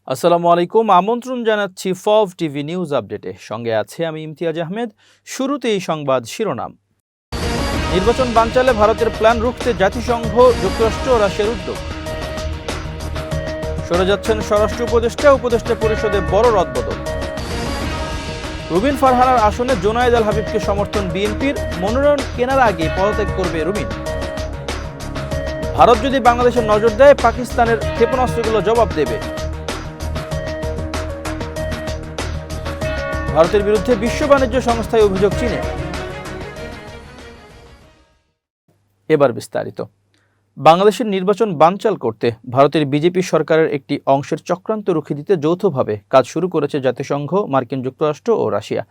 আসসালামু আলাইকুম। আমন্ত্রণ জানাচ্ছি ফভ টিভি নিউজ আপডেটে। সঙ্গে আছে আমি ইমতিয়াজ আহমেদ। শুরুতেই সংবাদ শিরোনাম। নির্বাচন বানচালে ভারতের প্ল্যান রুখতে জাতিসংঘ, যুক্তরাষ্ট্র ও রাশিয়ার উদ্যোগ। সরে যাচ্ছেন স্বরাষ্ট্র উপদেষ্টা পরিষদে বড় রদবদল। রুমিন ফারহানার আসনে জোনায়েদ আল হাবিবকে সমর্থন বিএনপির, মনোনয়ন কেনার আগে পদত্যাগ করবে রুমিন। ভারত যদি বাংলাদেশের নজর দেয়, পাকিস্তানের ক্ষেপণাস্ত্রগুলো জবাব দেবে। ভারতের বিরুদ্ধে বিশ্ব বাণিজ্য সংস্থায় অভিযোগ চীনে। এবার বিস্তারিত। বাংলাদেশের নির্বাচন বানচাল করতে ভারতের বিজেপি সরকারের একটি অংশের চক্রান্ত রুখে দিতে যৌথভাবে কাজ শুরু করেছে জাতিসংঘ, মার্কিন যুক্তরাষ্ট্র ও রাশিয়া।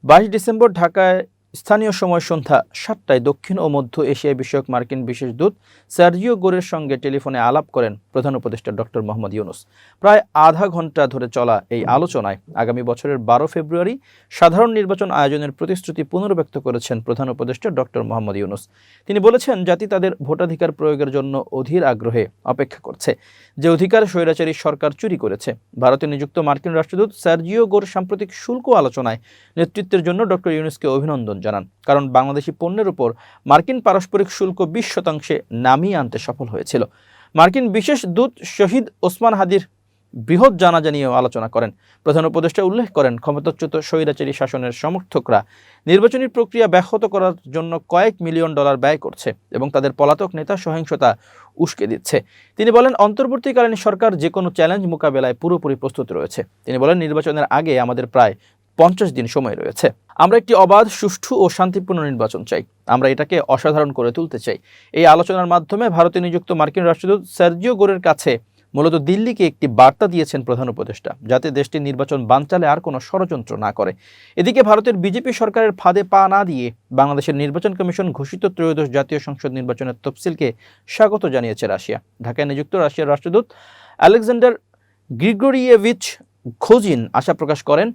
22 ডিসেম্বর ঢাকায় স্থানীয় সময় সন্ধ্যা 7টায় দক্ষিণ ও মধ্য এশিয়া বিষয়ক মার্কিন বিশেষ দূত সার্জিও গোরের সঙ্গে টেলিফোনে আলাপ করেন প্রধান উপদেষ্টা ডক্টর মোহাম্মদ ইউনূস। প্রায় আধা ঘন্টা ধরে চলা এই আলোচনায় আগামী বছরের 12 ফেব্রুয়ারি সাধারণ নির্বাচন আয়োজনের প্রতিশ্রুতি পুনর্ব্যক্ত করেছেন প্রধান উপদেষ্টা ডক্টর মোহাম্মদ ইউনূস। তিনি বলেছেন, জাতি তাদের ভোটাধিকার প্রয়োগের জন্য অধীর আগ্রহে অপেক্ষা করছে, যে অধিকার স্বৈরাচারী সরকার চুরি করেছে। ভারতে নিযুক্ত মার্কিন রাষ্ট্রদূত সার্জিও গোর সাম্প্রতিক শুল্ক আলোচনায় নেতৃত্বের জন্য ডক্টর ইউনূসকে অভিনন্দন জানান, কারণ বাংলাদেশি পণ্যের উপর মার্কিন পারস্পরিক শুল্ক 20% নামিয়ে আনতে সফল হয়েছিল। মার্কিন বিশেষ দূত শহীদ ওসমান হাদির বৃহৎ জানাজা নিয়েও আলোচনা করেন। প্রধান উপদেষ্টা উল্লেখ করেন, ক্ষমতাচ্যুত স্বৈরাচারী শাসনের সমর্থকরা নির্বাচনী প্রক্রিয়া ব্যাহত করার জন্য কয়েক মিলিয়ন ডলার ব্যয় করছে এবং তাদের পলাতক নেতা সহিংসতা উস্কে দিচ্ছে। তিনি বলেন, অন্তর্বর্তীকালীন সরকার যে কোনো চ্যালেঞ্জ মোকাবেলায় পুরোপুরি প্রস্তুত রয়েছে। তিনি বলেন, নির্বাচনের আগে আমাদের প্রায় 50 দিন সময় রয়েছে। আমরা একটি অবাধ, সুষ্ঠু ও শান্তিপূর্ণ নির্বাচন চাই। আমরা এটাকে অসাধারণ করে তুলতে চাই। এই আলোচনার মাধ্যমে ভারতে নিযুক্ত মার্কিন রাষ্ট্রদূত সার্জিও গোরের কাছে মূলত দিল্লিকে একটি বার্তা দিয়েছেন প্রধান উপদেষ্টা, যাতে দেশটির নির্বাচন বানচালে আর কোনো ষড়যন্ত্র না করে। এদিকে ভারতের বিজেপি সরকারের ফাঁদে পা না দিয়ে বাংলাদেশের নির্বাচন কমিশন ঘোষিত ত্রয়োদশ জাতীয় সংসদ নির্বাচনের তফসিলকে স্বাগত জানিয়েছে রাশিয়া। ঢাকায় নিযুক্ত রাশিয়ার রাষ্ট্রদূত আলেকজান্ডার গ্রিগোরিয়েভিচ খোজিন আশা প্রকাশ করেন,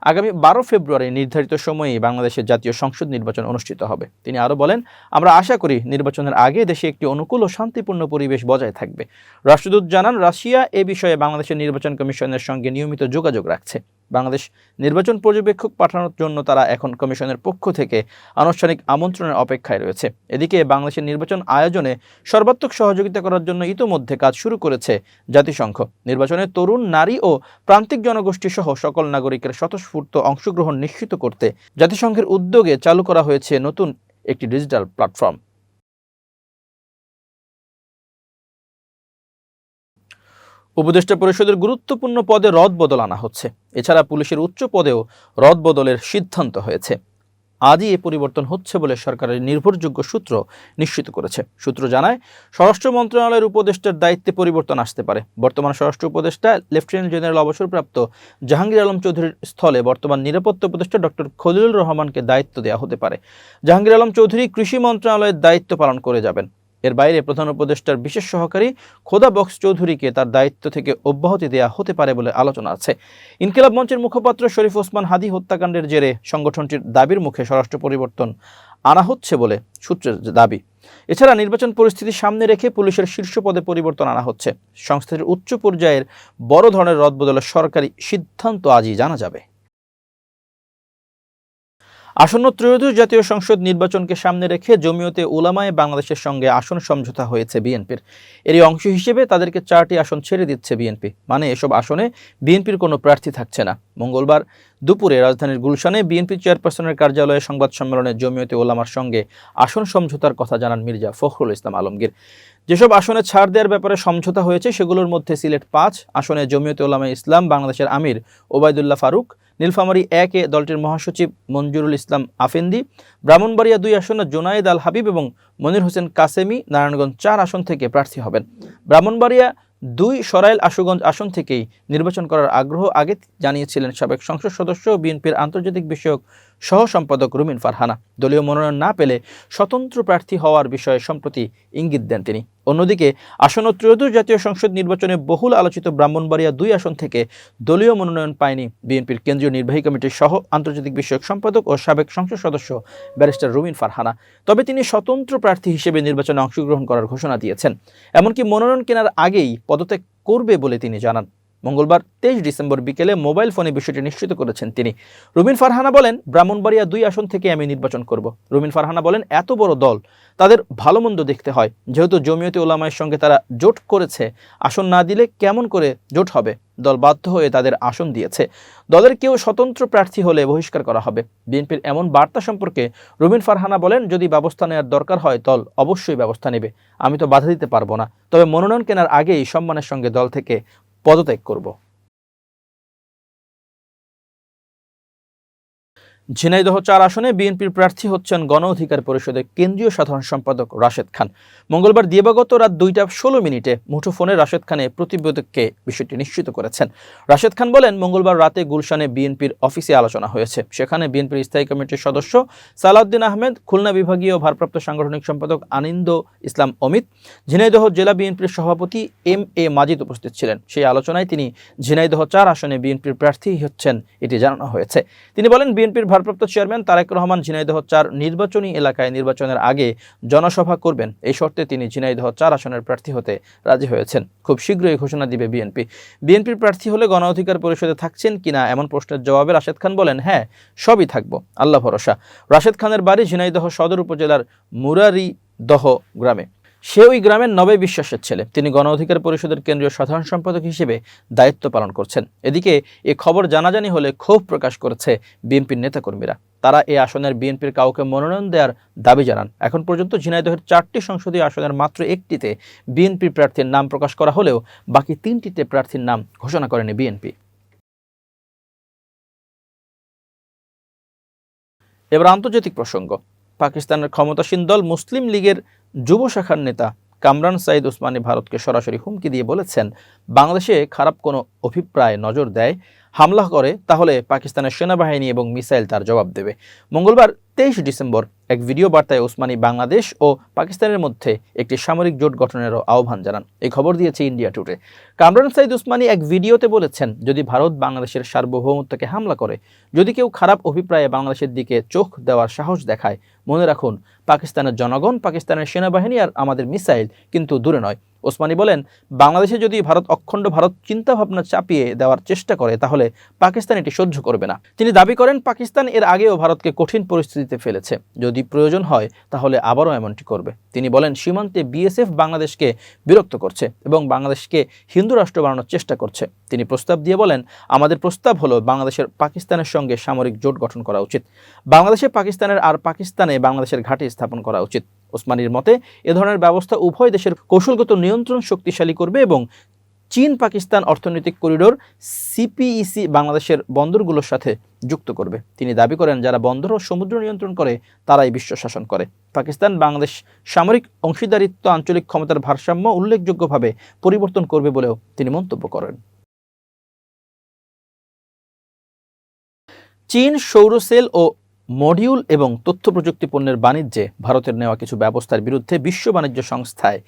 আগামী 12 ফেব্রুয়ারি নির্ধারিত সময়ে বাংলাদেশের জাতীয় সংসদ নির্বাচন অনুষ্ঠিত হবে। তিনি আরও বলেন, আমরা আশা করি নির্বাচনের আগে দেশে একটি অনুকূল ও শান্তিপূর্ণ পরিবেশ বজায় থাকবে। রাষ্ট্রদূত জানান, রাশিয়া এ বিষয়ে বাংলাদেশের নির্বাচন কমিশনের সঙ্গে নিয়মিত যোগাযোগ রাখছে। বাংলাদেশ নির্বাচন পর্যবেক্ষক পাঠানোর জন্য তারা এখন কমিশনের পক্ষ থেকে আনুষ্ঠানিক আমন্ত্রণের অপেক্ষায় রয়েছে। এদিকে বাংলাদেশের নির্বাচন আয়োজনে সর্বাত্মক সহযোগিতা করার জন্য ইতোমধ্যে কাজ শুরু করেছে জাতিসংঘ। নির্বাচনে তরুণ, নারী ও প্রান্তিক জনগোষ্ঠী সহ সকল নাগরিকের স্বতঃস্ফূর্ত অংশগ্রহণ নিশ্চিত করতে জাতিসংঘের উদ্যোগে চালু করা হয়েছে নতুন একটি ডিজিটাল প্ল্যাটফর্ম। উপদেষ্টা পরিষদের গুরুত্বপূর্ণ পদে রদবদল আনা হচ্ছে। এছাড়া পুলিশের উচ্চ পদেও রদবদলের সিদ্ধান্ত হয়েছে। আজই এ পরিবর্তন হচ্ছে বলে সরকারের নির্ভরযোগ্য সূত্র নিশ্চিত করেছে। সূত্র জানায়, স্বরাষ্ট্র মন্ত্রণালয়ের উপদেষ্টার দায়িত্বে পরিবর্তন আসতে পারে। বর্তমান স্বরাষ্ট্র উপদেষ্টা লেফটেন্যান্ট জেনারেল অবসরপ্রাপ্ত জাহাঙ্গীর আলম চৌধুরীর স্থলে বর্তমান নিরাপত্তা উপদেষ্টা ডক্টর খলিলুর রহমানকে দায়িত্ব দেওয়া হতে পারে। জাহাঙ্গীর আলম চৌধুরী কৃষি মন্ত্রণালয়ের দায়িত্ব পালন করে যাবেন। এর বাইরে প্রধান উপদেষ্টার বিশেষ সহকারী খোদা বক্স চৌধুরীকে তার দায়িত্ব থেকে অব্যাহতি দেওয়া হতে পারে বলে আলোচনা আছে। ইনকিলাব মঞ্চের মুখপাত্র শরীফ ওসমান হাদি হত্যাকাণ্ডের জেরে সংগঠনটির দাবির মুখে স্বরাষ্ট্র পরিবর্তন আনা হচ্ছে বলে সূত্রের দাবি। এছাড়া নির্বাচন পরিস্থিতি সামনে রেখে পুলিশের শীর্ষ পদে পরিবর্তন আনা হচ্ছে। সংস্থাটির উচ্চ পর্যায়ের বড় ধরনের রদবদলের সরকারি সিদ্ধান্ত আজই জানা যাবে। আসন্ন ত্রয়োদশ জাতীয় সংসদ নির্বাচনকে সামনে রেখে জমিয়তে উলামায়ে বাংলাদেশের সঙ্গে আসন সমঝোতা হয়েছে বিএনপির। এরই অংশ হিসেবে তাদেরকে 4টি আসন ছেড়ে দিচ্ছে বিএনপি। মানে এসব আসনে বিএনপির কোনো প্রার্থী থাকছে না। মঙ্গলবার দুপুরে রাজধানীর গুলশানে বিএনপি চেয়ারপারসনের কার্যালয়ে সংবাদ সম্মেলনে জমিয়তে উলামার সঙ্গে আসন সমঝোতার কথা জানান মির্জা ফখরুল ইসলাম আলমগীর। যেসব আসনে ছাড় দেওয়ার ব্যাপারে সমঝোতা হয়েছে সেগুলোর মধ্যে সিলেট 5 আসনে জমিয়তে উলামায়ে ইসলাম বাংলাদেশের আমির ওবায়দুল্লাহ ফারুক, নীলফামারী 1-এ দলটির মহাসচিব মঞ্জুরুল ইসলাম আফেন্দি, ব্রাহ্মণবাড়িয়া 2 আসনে জোনায়েদ আল হাবিব এবং মনির হোসেন কাসেমি নারায়ণগঞ্জ 4 আসন থেকে প্রার্থী হবেন। ব্রাহ্মণবাড়িয়া 2 সরাইল আশুগঞ্জ আসন থেকেই নির্বাচন করার আগ্রহ আগে জানিয়েছিলেন সাবেক সংসদ সদস্য বিএনপির আন্তর্জাতিক বিষয়ক সহ সম্পাদক রুমিন ফারহানা। দলীয় মনোনয়ন না পেলে স্বতন্ত্র প্রার্থী হওয়ার বিষয়ে সম্প্রতি ইঙ্গিত দেন তিনি। অন্যদিকে আসন্ন ত্রয়োদশ জাতীয় সংসদ নির্বাচনে বহুল আলোচিত ব্রাহ্মণবাড়িয়া 2 আসন থেকে দলীয় মনোনয়ন পায়নি বিএনপির কেন্দ্রীয় নির্বাহী কমিটির সহ আন্তর্জাতিক বিষয়ক সম্পাদক ও সাবেক সংসদ সদস্য ব্যারিস্টার রুমিন ফারহানা। তবে তিনি স্বতন্ত্র প্রার্থী হিসেবে নির্বাচনে অংশগ্রহণ করার ঘোষণা দিয়েছেন। এমনকি মনোনয়ন কেনার আগেই পদত্যাগ করবে বলে তিনি জানান। মঙ্গলবার 23 ডিসেম্বর বিকেলে মোবাইল ফোনে বিষয়টি নিশ্চিত করেছেন তিনি। রুমিন ফারহানা বলেন, ব্রাহ্মণবাড়িয়া 2 আসন থেকে আমি নির্বাচন করব। রুমিন ফারহানা বলেন, এত বড় দল, তাদের ভালো মন্দ দেখতে হয়। যেহেতু জমিয়তে উলামায়ের সঙ্গে তারা জোট করেছে, আসন না দিলে কেমন করে জোট হবে? দল বাধ্য হয়ে তাদের আসন দিয়েছে। দলের কেউ স্বতন্ত্র প্রার্থী হলে বহিষ্কার করা হবে। বিএনপির এমন বার্তা সম্পর্কে রুমিন ফারহানা বলেন, যদি ব্যবস্থা নেওয়ার দরকার হয় দল অবশ্যই ব্যবস্থা নেবে। আমি তো বাধা দিতে পারবো না, তবে মনোনয়ন কেনার আগেই সম্মানের সঙ্গে দল থেকে পদত্যাগ করব। ঝিনাইদহ 4 আসনে বিএনপির প্রার্থী হচ্ছেন গণ অধিকার পরিষদের কেন্দ্রীয় সাধারণ সম্পাদক রাশেদ খান। মঙ্গলবার দিবাগত রাত 2টা 16 মিনিটে মুঠোফোনে রাশেদ খানে প্রতিবেদককে বিষয়টি নিশ্চিত করেছেন। রাশেদ খান বলেন, মঙ্গলবার রাতে গুলশানে বিএনপির অফিসে আলোচনা হয়েছে। সেখানে বিএনপির স্থায়ী কমিটির সদস্য সালাউদ্দিন আহমেদ, খুলনা বিভাগীয় ভারপ্রাপ্ত সাংগঠনিক সম্পাদক আনিন্দ ইসলাম অমিত, ঝিনাইদহ জেলা বিএনপির সভাপতি এম.এ. মাজিদ উপস্থিত ছিলেন। সেই আলোচনায় তিনি ঝিনাইদহ 4 আসনে বিএনপির প্রার্থী হচ্ছেন এটি জানানো হয়েছে। তিনি বলেন, বিএনপির ভারপ্রাপ্ত চেয়ারম্যান তারেক রহমান ঝিনাইদহ 4 নির্বাচনী এলাকায় নির্বাচনের আগে জনসভা করবেন। এই শর্তে তিনি ঝিনাইদহ 4 আসনের প্রার্থী হতে রাজি হয়েছেন। খুব শীঘ্রই ঘোষণা দিবে বিএনপি। বিএনপির প্রার্থী হলে গণ অধিকার পরিষদে থাকছেন কিনা এমন প্রশ্নের জবাবে রাশেদ খান বলেন, হ্যাঁ, সবই থাকবো, আল্লাহ ভরসা। রাশেদ খানের বাড়ি ঝিনাইদহ সদর উপজেলার মুরারিদহ গ্রামে। সে ওই গ্রামের নবে বিশ্বাসের ছেলে। তিনি গণ অধিকার পরিষদের কেন্দ্রীয় সাধারণ সম্পাদক হিসেবে দায়িত্ব পালন করছেন। এদিকে এ খবর জানাজানি হলে ক্ষোভ প্রকাশ করেছে বিএনপির নেতাকর্মীরা। তারা এই আসনের বিএনপির কাউকে মনোনয়ন দেওয়ার দাবি জানান। এখন পর্যন্ত ঝিনাইদহের 4টি সংসদীয় আসনের মাত্র একটিতে বিএনপির প্রার্থীর নাম প্রকাশ করা হলেও বাকি 3টিতে প্রার্থীর নাম ঘোষণা করেনি বিএনপি। এবার আন্তর্জাতিক প্রসঙ্গ। পাকিস্তানের ক্ষমতাসীন দল মুসলিম লীগের যুব শাখার নেতা কামরান সাইদ উসমানী ভারতকে সরাসরি হুমকি দিয়ে বলেছেন, বাংলাদেশে খারাপ কোনো অভিপ্রায় নজর দেয়, হামলা করে, তাহলে পাকিস্তানের সেনাবাহিনী এবং মিসাইল তার জবাব দেবে। মঙ্গলবার 23 ডিসেম্বর এক ভিডিও বার্তায় উসমানী বাংলাদেশ ও পাকিস্তানের মধ্যে একটি সামরিক জোট গঠনেরও আহ্বান জানান। এই খবর দিয়েছে ইন্ডিয়া টুডে। কামরান সাইদ উসমানী এক ভিডিওতে বলেছেন, যদি ভারত বাংলাদেশের সার্বভৌমত্বকে হামলা করে, যদি কেউ খারাপ অভিপ্রায়ে বাংলাদেশের দিকে চোখ দেওয়ার সাহস দেখায়, মনে রাখুন, পাকিস্তানের জনগণ, পাকিস্তানের সেনাবাহিনী আর আমাদের মিসাইল কিন্তু দূরে নয়। ওসমানী বলেন, বাংলাদেশে যদি ভারত অখণ্ড ভারত চিন্তাভাবনা চাপিয়ে দেওয়ার চেষ্টা করে, তাহলে পাকিস্তান এটি সহ্য করবে না। তিনি দাবি করেন, পাকিস্তান এর আগেও ভারতকে কঠিন পরিস্থিতিতে ফেলেছে, যদি প্রয়োজন হয় তাহলে আবারও এমনটি করবে। তিনি বলেন, সীমান্তে বিএসএফ বাংলাদেশকে বিরক্ত করছে এবং বাংলাদেশকে হিন্দু রাষ্ট্র বানানোর চেষ্টা করছে। তিনি প্রস্তাব দিয়ে বলেন, আমাদের প্রস্তাব হলো বাংলাদেশের পাকিস্তানের সঙ্গে সামরিক জোট গঠন করা উচিত। বাংলাদেশে পাকিস্তানের আর পাকিস্তানে বাংলাদেশের ঘাঁটি স্থাপন করা উচিত। ওসমানীর মতে, এ ধরনের ব্যবস্থা উভয় দেশের কৌশলগত নিয়ন্ত্রণ শক্তিশালী করবে এবং চীন পাকিস্তান অর্থনৈতিক করিডোর সিপিইসি বাংলাদেশের বন্দরগুলোর সাথে যুক্ত করবে। তিনি দাবি করেন, যারা বন্দর ও সমুদ্র নিয়ন্ত্রণ করে তারাই বিশ্ব শাসন করে। পাকিস্তান বাংলাদেশ সামরিক অংশীদারিত্ব আঞ্চলিক ক্ষমতার ভারসাম্য উল্লেখযোগ্যভাবে পরিবর্তন করবে বলেও তিনি মন্তব্য করেন। চীন সৌর সেল ও মডিউল এবং তথ্য প্রযুক্তি পণ্যের বাণিজ্যে ভারতের নেওয়া কিছু ব্যবস্থার বিরুদ্ধে বিশ্ব বাণিজ্য সংস্থায়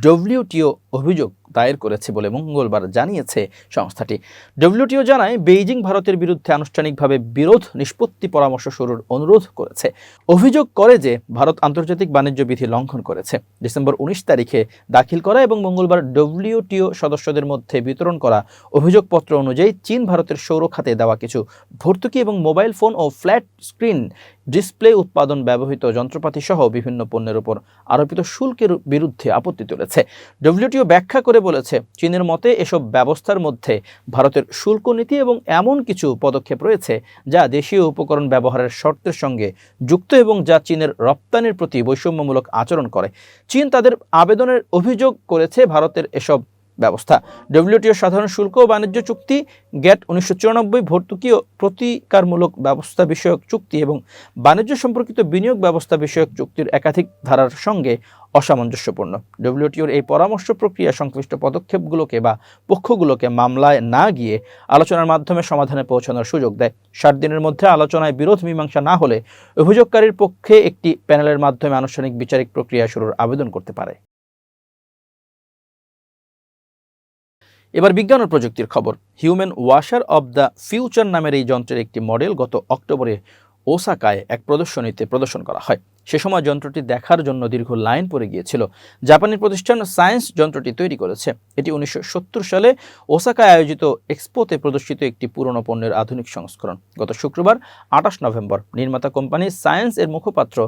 ডব্লিউটিও অভিযোগ দায়ের করেছে বলে মঙ্গলবার জানিয়েছে সংস্থাটি। ডব্লিউটিও জানায়, বেইজিং ভারতের বিরুদ্ধে আনুষ্ঠানিকভাবে বিরোধ নিষ্পত্তি পরামর্শ শুরুর অনুরোধ করেছে। অভিযোগ করে যে ভারত আন্তর্জাতিক বাণিজ্য বিধি লঙ্ঘন করেছে। ডিসেম্বর 19 তারিখে দাখিল করা এবং মঙ্গলবার ডব্লিউটিও সদস্যদের মধ্যে বিতরণ করা অভিযোগপত্র অনুযায়ী চীন ভারতের সৌর খাতে দেওয়া কিছু ভর্তুকি এবং মোবাইল ফোন ও ফ্ল্যাট স্ক্রিন ডিসপ্লে উৎপাদন ব্যবহৃত যন্ত্রপাতি সহ বিভিন্ন পণ্যের উপর আরোপিত শুল্কের বিরুদ্ধে আপত্তি তুলেছে। ডব্লিউটিও ব্যাখ্যা করে বলেছে, চীনের মতে এসব ব্যবস্থার মধ্যে ভারতের শুল্ক নীতি এবং এমন কিছু পদক্ষেপ রয়েছে যা দেশীয় উপকরণ ব্যবহারের শর্তের সঙ্গে যুক্ত এবং যা চীনের রপ্তানির প্রতি বৈষম্যমূলক আচরণ করে। চীন তাদের আবেদনের অভিযোগ করেছে ভারতের এসব ব্যবস্থা। ডব্লিউটিও সাধারণ শুল্ক ও বাণিজ্য চুক্তি, গ্যাট 1994, ভর্তুকি ও প্রতিকারমূলক ব্যবস্থা বিষয়ক চুক্তি এবং বাণিজ্য সম্পর্কিত বিনিয়োগ ব্যবস্থা বিষয়ক চুক্তির একাধিক ধারার সঙ্গে অসামঞ্জস্যপূর্ণ। ডব্লিউটিওর এই পরামর্শ প্রক্রিয়া সংশ্লিষ্ট পদক্ষেপগুলোকে বা পক্ষগুলোকে মামলায় না গিয়ে আলোচনার মাধ্যমে সমাধানে পৌঁছানোর সুযোগ দেয়। 60 দিনের মধ্যে আলোচনায় বিরোধ মীমাংসা না হলে অভিযোগকারীর পক্ষে একটি প্যানেলের মাধ্যমে আনুষ্ঠানিক বিচারিক প্রক্রিয়া শুরুর আবেদন করতে পারে। এবার বিজ্ঞান ও প্রযুক্তির খবর। Human washer of the future নামের এই যন্ত্রের একটি মডেল গত অক্টোবরে ওসাকায় এক প্রদর্শনীতে প্রদর্শন করা হয়। সে সময় যন্ত্রটি দেখার জন্য দীর্ঘ লাইন পড়ে গিয়েছিল। জাপানি প্রতিষ্ঠান সায়েন্স যন্ত্রটি তৈরি করেছে। এটি 1970 সালে ওসাকায় আয়োজিত এক্সপোতে প্রদর্শিত একটি পুরনো পণ্যের আধুনিক সংস্করণ। গত শুক্রবার 28 নভেম্বর নির্মাতা কোম্পানি সায়েন্স এর মুখপাত্র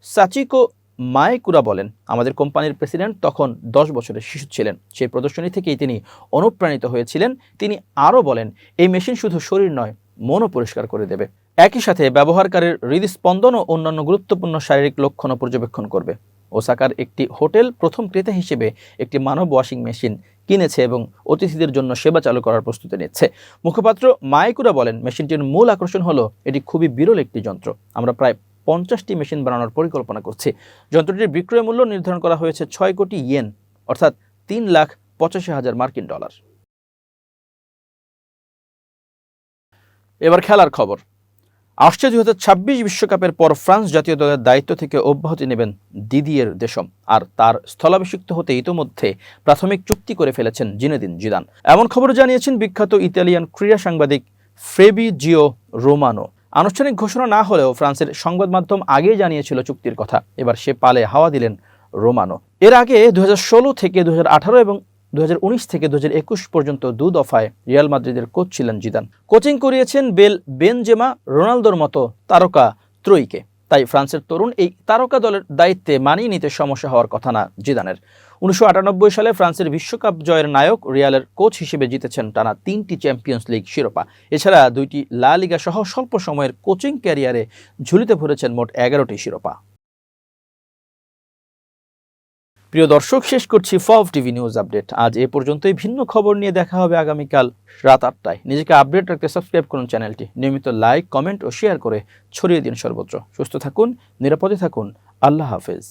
সাচিকো মাইকুরা বলেন, আমাদের কোম্পানির প্রেসিডেন্ট তখন 10 বছরের শিশু ছিলেন। সেই প্রদর্শনী থেকেই তিনি অনুপ্রাণিত হয়েছিলেন। তিনি আরও বলেন, এই মেশিন শুধু শরীর নয়, মনও পরিষ্কার করে দেবে। একই সাথে ব্যবহারকারীর হৃদস্পন্দন ও অন্যান্য গুরুত্বপূর্ণ শারীরিক লক্ষণও পর্যবেক্ষণ করবে। ওসাকার একটি হোটেল প্রথম ক্রেতা হিসেবে একটি মানব ওয়াশিং মেশিন কিনেছে এবং অতিথিদের জন্য সেবা চালু করার প্রস্তুতি নিচ্ছে। মুখপাত্র মাইকুরা বলেন, মেশিনটির মূল আকর্ষণ হলো এটি খুবই বিরল একটি যন্ত্র। আমরা প্রায় 50টি মেশিন বানানোর পরিকল্পনা করছি। যন্ত্রটির বিক্রয় মূল্য নির্ধারণ করা হয়েছে 6 কোটি ইয়েন, অর্থাৎ $3,85,000 মার্কিন ডলার। এবার খেলার খবর। আসছে 2026 বিশ্বকাপের পর ফ্রান্স জাতীয় দলের দায়িত্ব থেকে অব্যাহতি নেবেন দিদিয়ের দেশম, আর তার স্থলাভিষিক্ত হতে ইতোমধ্যে প্রাথমিক চুক্তি করে ফেলেছেন জিনেদিন জিদান। এমন খবর জানিয়েছেন বিখ্যাত ইতালিয়ান ক্রীড়া সাংবাদিক ফেবিজিও রোমানো। আনুষ্ঠানিক ঘোষণা না হলেও ফ্রান্সের সংবাদ মাধ্যম আগেই জানিয়েছিল চুক্তির কথা। এবার সে পালে হাওয়া দিলেন রোমানো। এর আগে 2016 থেকে 2018 এবং 2019 থেকে 2021 পর্যন্ত 2 দফায় রিয়াল মাদ্রিদের কোচ ছিলেন জিদান। কোচিং করিয়েছেন বেনজেমা, রোনালদোর মতো তারকা ত্রয়ীকে। তাই ফ্রান্সের তরুণ এই তারকা দলের দায়িত্বে মানিয়ে নিতে সমস্যা হওয়ার কথা না জিদানের। 1998 সালে ফ্রান্সের বিশ্বকাপ জয়ের নায়ক রিয়ালের কোচ হিসেবে জিতেছেন টানা 3টি চ্যাম্পিয়ন্স লিগ শিরোপা। এছাড়া 2টি লা লিগা সহ স্বল্প সময়ের কোচিং ক্যারিয়ারে ঝুলিতে ভরেছেন মোট 11টি শিরোপা। প্রিয় দর্শক, শেষ করছি ফব টিভি নিউজ আপডেট। আজ এ পর্যন্তই। ভিন্ন খবর নিয়ে দেখা হবে আগামীকাল রাত 8টায়। নিজেকে আপডেট রাখতে সাবস্ক্রাইব করুন চ্যানেলটি। নিয়মিত লাইক, কমেন্ট ও শেয়ার করে ছড়িয়ে দিন সর্বত্র। সুস্থ থাকুন, নিরাপদে থাকুন। আল্লাহ হাফেজ।